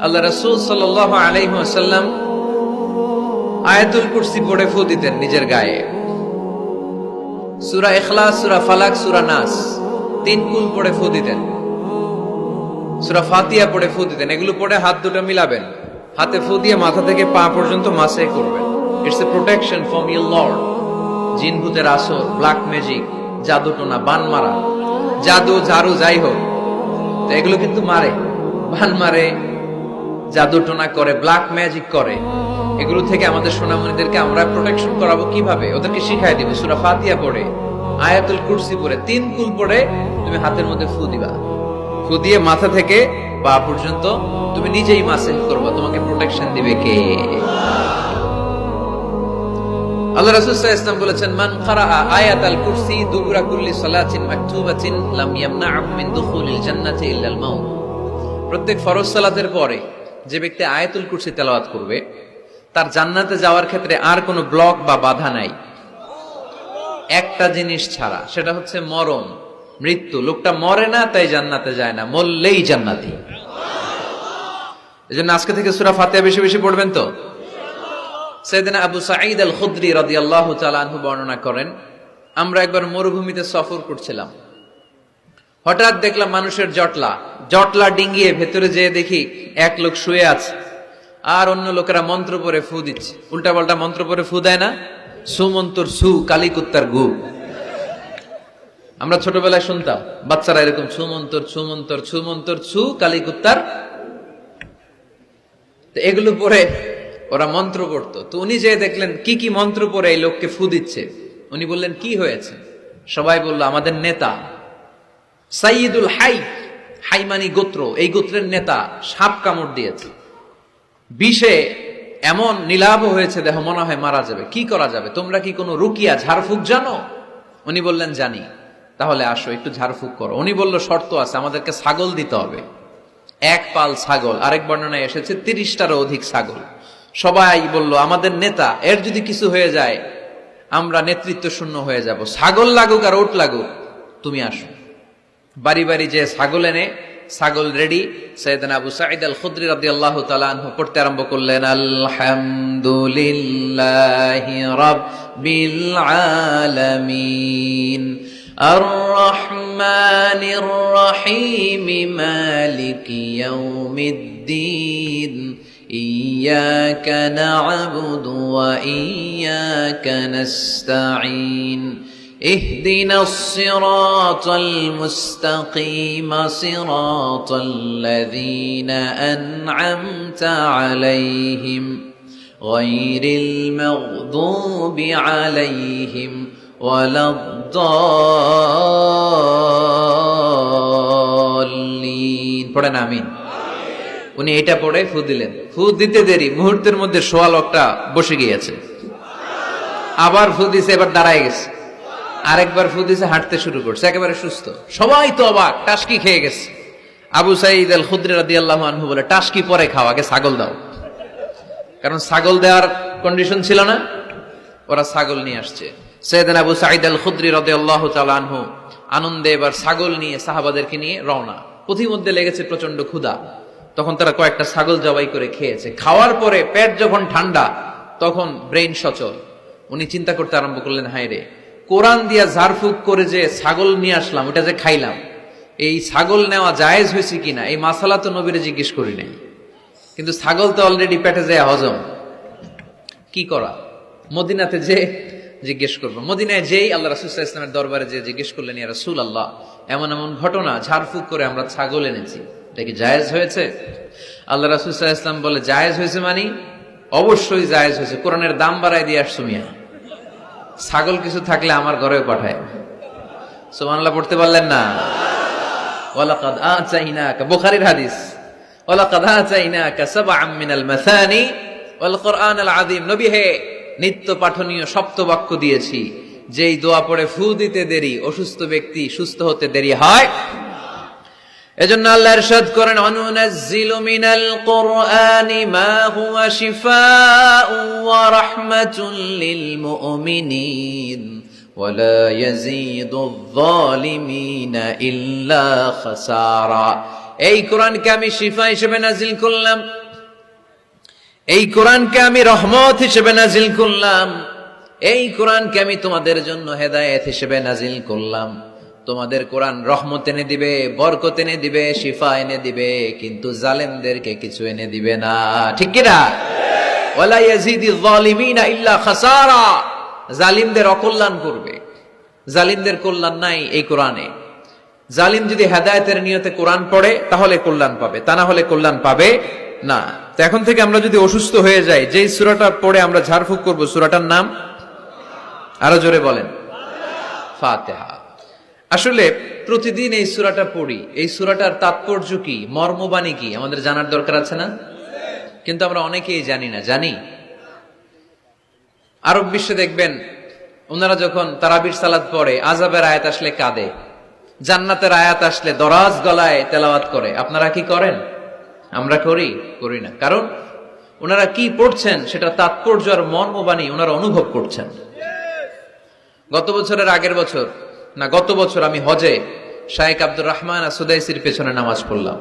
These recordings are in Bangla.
আল্লাহ রাসূল সাল্লাল্লাহু আলাইহি ওয়াসাল্লাম আয়াতুল কুরসি পড়ে ফু দিতেন নিজের গায়ে। সূরা ইখলাস, সূরা ফালাক, সূরা নাস তিন কুল পড়ে ফু দিতেন। সূরা ফাতিহা পড়ে ফু দিতেন। এগুলো পড়ে হাত দুটো মিলাবেন, হাতে ফু দিয়ে মাথা থেকে পা পর্যন্ত মাসে করবেন। It's a protection from your Lord. জিন ভূতের আসর, ব্ল্যাক ম্যাজিক, জাদু টোনা, বান মারা, জাদু ঝাড়ু যাই হোক, তো এগুলো কিন্তু মারে, বান মারে, জাদু টোনা করে, ব্ল্যাক ম্যাজিক করে। এগুলো থেকে আমাদের সোনামণিদেরকে আমরা প্রোটেকশন করাবো কিভাবে? ওদেরকে শিখাই দিব। সূরা ফাতিহা পড়ে, আয়াতুল কুরসি পড়ে, তিন কুল পড়ে তুমি হাতের মধ্যে ফু দিবা। ফু দিয়ে মাথা থেকে পা পর্যন্ত তুমি নিজেই মাসেহ করবা। তোমাকে প্রোটেকশন দিবে কে? আল্লাহ রাসূল সাল্লাল্লাহু আলাইহি ওয়াসাল্লাম বলেছেন, মান ক্বারাআ আয়াতাল কুরসি দুবুরা কুল্লি সালাতিন মাকতুবাতিন লাম ইয়ামনা'হু মিন দুখুলিল জান্নাতি ইল্লাল মাউত। প্রত্যেক ফরজ সালাতের পরে যে ব্যক্তি আয়াতুল কুরসি তেলাওয়াত করবে, তার জান্নাতে যাওয়ার ক্ষেত্রে আর কোনো ব্লক বা বাধা নাই, একটা জিনিস ছাড়া, সেটা হচ্ছে মরণ, মৃত্যু। লোকটা মরে না তাই জান্নাতে যায় না, মরলেই জান্নাতি। এজন্য আজকে থেকে সূরা ফাতিহা বেশি বেশি পড়বেন তো। সাইয়েদনা আবু সাঈদ আল খুদরি রাদিয়াল্লাহু তাআলা আনহু বর্ণনা করেন, আমরা একবার মরুভূমিতে সফর করছিলাম। হঠাৎ দেখলাম মানুষের জটলা ডিঙ্গিয়ে ভেতরে যেয়ে দেখি এক লোক শুয়ে আছে, আর অন্য লোকেরা মন্ত্র পড়ে ফু দিচ্ছে। উল্টা পাল্টা মন্ত্র পড়ে ফু দেয় না? সুমন্তর সু, কালিকুত্তার গু। আমরা ছোটবেলায় শুনতাম বাচ্চারা এরকম সুমন্তর সুমন্তর সুমন্তর সু, কালিকুত্তার। এগুলো পড়ে ওরা মন্ত্র পড়তো। তো উনি যে দেখলেন কি কি মন্ত্র পড়ে এই লোককে ফু দিচ্ছে, উনি বললেন কি হয়েছে? সবাই বলল, আমাদের নেতা সাইয়্যিদুল হাই, হাইমানি গোত্র, এই গোত্রের নেতা সাপ কামড় দিয়েছে, বিষে এমন নীলাভ হয়েছে, দেহ মনে হয় মারা যাবে। কি করা যাবে? তোমরা কি কোনো রুকিয়া ঝাড়ফুঁক জানো? উনি বললেন জানি। তাহলে আসো একটু ঝাড়ফুঁক করো। উনি বলল শর্ত আছে, আমাদেরকে ছাগল দিতে হবে, এক পাল ছাগল। আরেক বর্ণনায় এসেছে 30টারও অধিক ছাগল। সবাই বলল, আমাদের নেতা, এর যদি কিছু হয়ে যায় আমরা নেতৃত্ব শূন্য হয়ে যাব, ছাগল লাগুক আর ওট লাগুক, তুমি আসো। বাড়ি বাড়ি যে ছাগল এনে, ছাগল রেডি। সাইয়েদনা আবু সাঈদ আল খুদরি রাদিয়াল্লাহু তাআলা আনহু পড়তে আরম্ভ করলেন, আলহামদুলিল্লাহি রাব্বিল আলামিন আর রহমানির রহিম মালিকি ইয়াউমিদ্দিন ইয়্যাকা না'বুদু ওয়া ইয়্যাকা নাস্তাঈন اهدنا الصراط المستقيم صراط الذين أنعمت عليهم غير المغضوب عليهم ولا الضالين। পড়েন আমিন। উনি এটা পড়ে ফু দিলেন। ফু দিতে দেরি, মুহূর্তের মধ্যে সোয়া লোকটা বসে গিয়েছে। আবার ফু দিছে, এবার দাঁড়ায় গেছে। আরেকবার ফু দিছে, হাঁটতে শুরু করছে, একেবারে সুস্থ। সবাই তো অবাক, টাসকি খেয়ে গেছে। আবু সাঈদ আল খুদরি রাদিয়াল্লাহু আনহু বলে, টাসকি পরে খাও, আগে ছাগল দাও। কারণ ছাগল দেওয়ার কন্ডিশন ছিল না। ওরা ছাগল নিয়ে আসছে। সাইয়েদনা আবু সাঈদ আল খুদরি রাদিয়াল্লাহু তাআলা আনহু আনন্দে এবার ছাগল নিয়ে সাহাবাদেরকে নিয়ে রওনা। পথিমধ্যে লেগেছে প্রচন্ড ক্ষুধা। তখন তারা কয়েকটা ছাগল জবাই করে খেয়েছে। খাওয়ার পরে পেট যখন ঠান্ডা, তখন ব্রেইন সচল। উনি চিন্তা করতে আরম্ভ করলেন, হায় রে, কোরআন দিয়া ঝাড়ফুঁক করে যে ছাগল নিয়ে আসলাম, ওটা যে খাইলাম, এই ছাগল নেওয়া জায়েজ হয়েছে কিনা এই মাসালা তো নবীরে জিজ্ঞেস করি নাই। কিন্তু ছাগল তো অলরেডি পেটে যায় হজম, কি করা? মদিনাতে যে জিজ্ঞেস করবো। মদিনায় যেই আল্লাহ রাসূল সাল্লাল্লাহু আলাইহি ওয়াসাল্লামের দরবারে যে জিজ্ঞেস করলেন, ইয়া রাসূলুল্লাহ, এমন এমন ঘটনা, ঝাড়ফুঁক করে আমরা ছাগল এনেছি, এটা কি জায়েজ হয়েছে? আল্লাহ রাসূল সাল্লাল্লাহু আলাইহি ওয়াসাল্লাম বলে, জায়েজ হয়েছে মানে? অবশ্যই জায়েজ হয়েছে। কোরআনের দাম বাড়ায় দিয়ে আসছো মিয়া, ছাগল কিছু থাকলে আমার ঘরেও পাঠায়। সুবহানাল্লাহ পড়তে পারলেন না? ওয়ালাকাদ আতাইনাকা, বুখারীর হাদিস, ওয়ালাকাদ আতাইনাকা সাবআম মিনাল মাসানি ওয়াল কুরআনাল আযীম। নবী হে, নিত্য পাঠনীয় সপ্তবাক্য দিয়েছি, যেই দোয়া পড়ে ফু দিতে দেরি, অসুস্থ ব্যক্তি সুস্থ হতে দেরি হয়। এজন্য আল্লাহ ইরশাদ করেন, অনুনাজ্জিলু মিনাল কুরআনি মা হুয়া শিফাউন ওয়া রাহমাতুল লিল মুমিনিন ওয়া লা ইয়াজিদুয যালিমিনা ইল্লা খাসারা। এই কোরআনকে আমি শিফা হিসেবে নাজিল করলাম, এই কোরআনকে আমি রহমত হিসেবে নাজিল করলাম, এই কোরআনকে আমি তোমাদের জন্য হেদায়েত হিসেবে নাজিল করলাম। তোমাদের কোরআন রহমত এনে দিবে, বরকত এনে দিবে, শিফা এনে দিবে, কিন্তু জালেমদেরকে কিছু এনে দিবে না। ঠিক কি না? ওয়ালা ইয়াজিদিল যালিমিনা ইল্লা খাসারা। জালিমদের অকল্যাণ করবে, জালিমদের কল্যাণ নাই এই কোরআনে। জালিম যদি হেদায়েতের নিয়তে কোরআন পড়ে তাহলে কল্যাণ পাবে, তা না হলে কল্যাণ পাবে না। তো এখন থেকে আমরা যদি অসুস্থ হয়ে যাই, যেই সূরাটা পড়ে আমরা ঝাড়ফুঁক করব, সূরাটার নাম আরো জোরে বলেন, ফাতিহা। আসলে প্রতিদিন এই সূরাটা পড়ি, এই সূরাটার তাৎপর্য কি, মর্মবাণী কি আমাদের জানার দরকার আছে না? কিন্তু আমরা অনেকেই জানি না। জানি? আরব বিশ্বে দেখবেন ওনারা যখন তারাবির সালাত পড়ে, আযাবের আয়াত আসলে কাঁদে, জান্নাতের আয়াত আসলে দরাজ গলায় তেলাওয়াত করে। আপনারা কি করেন? আমরা করি না। কারণ ওনারা কি পড়ছেন সেটা তাৎপর্য আর মর্মবাণী ওনারা অনুভব করছেন। গত বছরের আগের বছর না, গত বছর আমি হজে শায়েখ আব্দুর রহমান আসুদাইসির পেছনে নামাজ পড়লাম।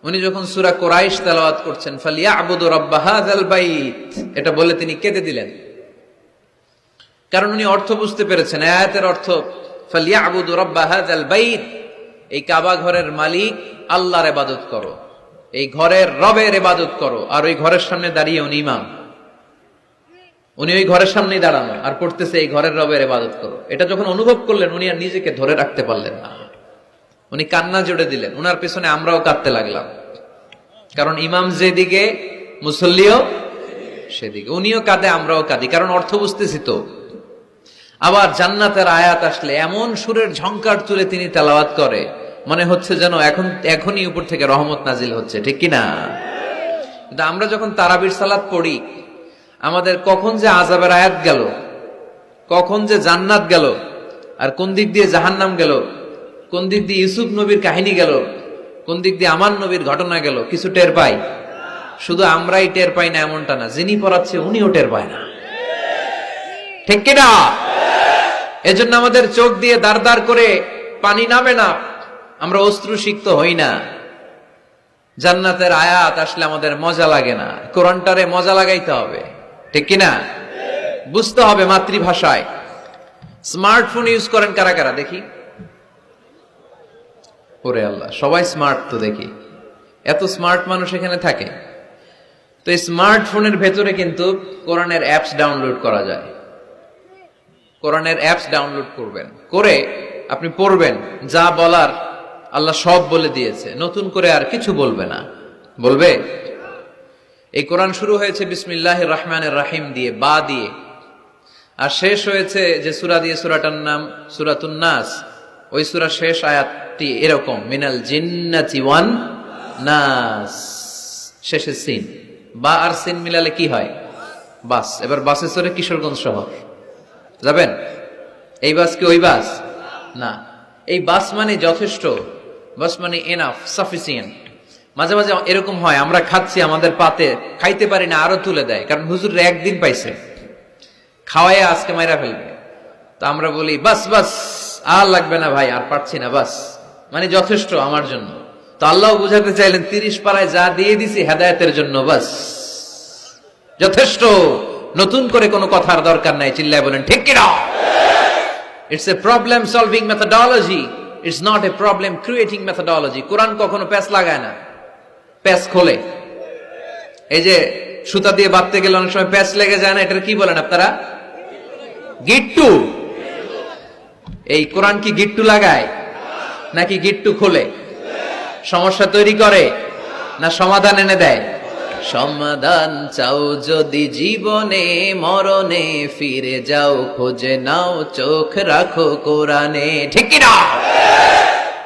উনি যখন সূরা কুরাইশ তেলাওয়াত করছেন, ফালিয়াবুদু রাব্ব হাযাল বাইত, এটা বলে তিনি কেঁদে দিলেন। কারণ উনি অর্থ বুঝতে পেরেছেন, আয়াতের অর্থ ফালিয়াবুদু রাব্ব হাযাল বাইত, এই কাবা ঘরের মালিক আল্লাহর ইবাদত করো, এই ঘরের রবের ইবাদত করো। আর ওই ঘরের সামনে দাঁড়িয়ে উনি ইমাম, উনি ওই ঘরের সামনেই দাঁড়ানো আর পড়তেছে এই ঘরের রবের ইবাদত করো। এটা যখন অনুভব করলেন, উনি আর নিজেকে ধরে রাখতে পারলেন না, উনি কান্না জুড়ে দিলেন। উনার পেছনে আমরাও কাঁদতে লাগলাম, কারণ ইমাম যেদিকে মুসল্লিও সেদিকে। উনিও কাঁদে, আমরাও কাঁদি, কারণ অর্থ বুঝতেছি তো। আবার জান্নাতের আয়াত আসলে এমন সুরের ঝংকার তুলে তিনি তেলাওয়াত করে, মনে হচ্ছে যেন এখনই উপর থেকে রহমত নাজিল হচ্ছে। ঠিক কিনা? কিন্তু আমরা যখন তারাবির সালাত পড়ি, আমাদের কখন যে আযাবের আয়াত গেল, কখন যে জান্নাত গেল, আর কোন দিক দিয়ে জাহান্নাম গেল, কোন দিক দিয়ে ইউসুফ নবীর কাহিনী গেল, কোন দিক দিয়ে আমার নবীর ঘটনা গেল, কিছু টের পাই? শুধু আমরাই টের পাই না এমনটা না, যিনি পড়াচ্ছে উনিও টের পায় না। ঠিক কিনা? এজন্য আমাদের চোখ দিয়ে দাঁড় দাঁড় করে পানি নামে না, আমরা অশ্রুসিক্ত হই না। জান্নাতের আয়াত আসলে আমাদের মজা লাগে না, কোরআনটারে মজা লাগাইতে হবে। ঠিক কিনা? বুঝতে হবে মাতৃভাষায়। স্মার্টফোন ইউজ করেন কারা কারা দেখি? ওরে আল্লাহ, সবাই স্মার্ট তো দেখি, এত স্মার্ট মানুষ এখানে থাকে। তো এই স্মার্টফোনের ভেতরে কিন্তু কোরআনের অ্যাপস ডাউনলোড করা যায়। কোরআনের অ্যাপস ডাউনলোড করবেন, করে আপনি পড়বেন, যা বলার আল্লাহ সব বলে দিয়েছে, নতুন করে আর কিছু বলবে না। বলবে? এই কোরআন শুরু হয়েছে বিসমিল্লাহির রহমানির রহিম দিয়ে, বা দিয়ে, আর শেষ হয়েছে যে সূরা দিয়ে, সূরাটার নাম সূরাতুন নাস। ওই সূরার শেষ আয়াতটি এরকম, মিনাল জিন্নাতি ওয়ান নাস, শেষে সিন। বা আর সিন মিলালে কি হয়? বাস। এবার বাসে চড়ে কিশোরগঞ্জ শহর যাবেন? এই বাস কি ওই বাস না, এই বাস মানে যথেষ্ট, বাস মানে এনাফ, সাফিসিয়েন্ট। মাঝে মাঝে এরকম হয়, আমরা খাচ্ছি, আমাদের পাতে খাইতে পারি না, আরো তুলে দেয়, কারণ হুজুর একদিন পাইছে, খাওয়াই আজকে মাইরা ফেলবে। তো আমরা বলি বাস বাস, আর লাগবে না ভাই, আর পারছি না, বাস মানে যথেষ্ট আমার জন্য। তো আল্লাহ বুঝাতে চাইলেন 30 পারায় যা দিয়ে দিছি হেদায়েতের জন্য, বাস যথেষ্ট, নতুন করে কোনো কথার দরকার নাই। চিল্লায় বলেন ঠিক কিনা? It's a problem solving methodology, it's not a problem creating methodology. Quran কখনো প্যাচ লাগায় না, প্যাচ খোলে। এই যে সুতা দিয়ে বাঁধতে গেলে অনেক সময় প্যাচ লেগে যায় না, এটা কি বলেন আপনারা? গিট্টু। এই কোরআন কি গিট্টু লাগায় নাকি গিট্টু খোলে? সমস্যা তৈরি করে না সমাধান এনে দেয়? সমাধান চাও যদি জীবনে মরণে, ফিরে যাও খোঁজে নাও, চোখ রাখো কোরআনে। ঠিক কিনা?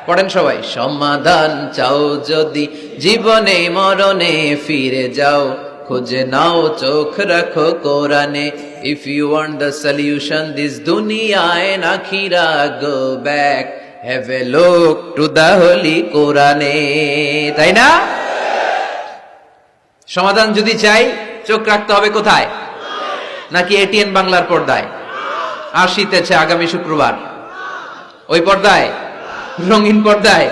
পড়েন সবাই। সমাধান চাও যদি জীবনে মরণে, ফিরে যাও খোঁজে নাও, চোখ রাখো কোরআনে। If you want the solution this দুনিয়া এন্ড আখিরা, go back, have a look to the holy কোরআনে। তাই না? সমাধান যদি চাই, চোখ রাখতে হবে কোথায়? নাকি এটিএন বাংলার পর্দায়? আসিতেছে আগামী শুক্রবার ওই পর্দায়, রঙিন পর্দায়,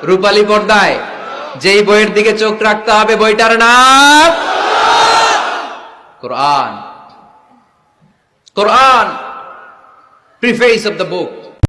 রূপালী পর্দায়, যেই বইয়ের দিকে চোখ রাখতে হবে বইটার নাম কোরআন। কোরআন, প্রিফেস অফ দ্য বুক।